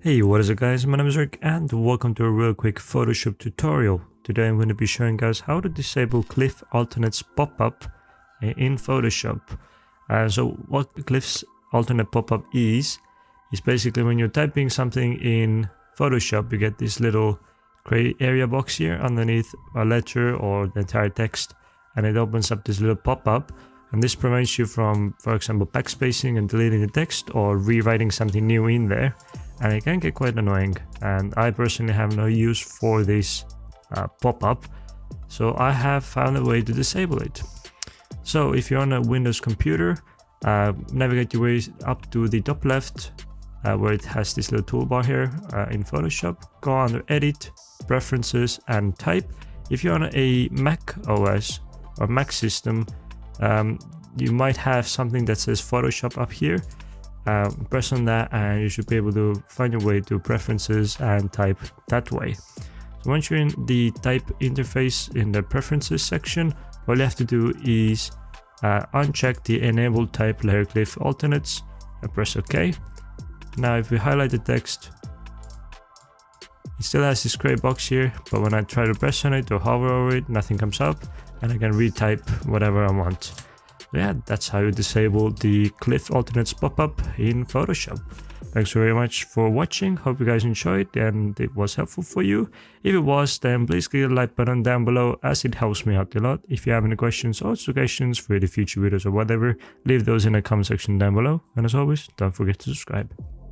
Hey, what is up guys, my name is Eric and welcome to a real quick Photoshop tutorial. Today I'm going to be showing guys how to disable Glyph Alternates pop-up in Photoshop. So what Glyph's alternate pop-up is basically when you're typing something in Photoshop, you get this little gray area box here underneath a letter or the entire text, and it opens up this little pop-up, and this prevents you from, for example, backspacing and deleting the text or rewriting something new in there. And it can get quite annoying, and I personally have no use for this pop-up, so I have found a way to disable it. So if you're on a Windows computer, navigate your way up to the top left where it has this little toolbar here in Photoshop. Go under Edit, Preferences and Type. If you're on a Mac OS or Mac system, you might have something that says Photoshop up here. Press on that and you should be able to find your way to Preferences and Type that way. So once you're in the Type interface in the Preferences section, all you have to do is uncheck the Enable Type Layer Glyph Alternates and press OK. Now if we highlight the text, it still has this gray box here, but when I try to press on it or hover over it, nothing comes up and I can retype whatever I want. Yeah, that's how you disable the Glyph Alternates pop-up in Photoshop. Thanks very much for watching, hope you guys enjoyed and it was helpful for you. If it was, then please click the like button down below as it helps me out a lot. If you have any questions or suggestions for the future videos or whatever, leave those in the comment section down below. And as always, don't forget to subscribe.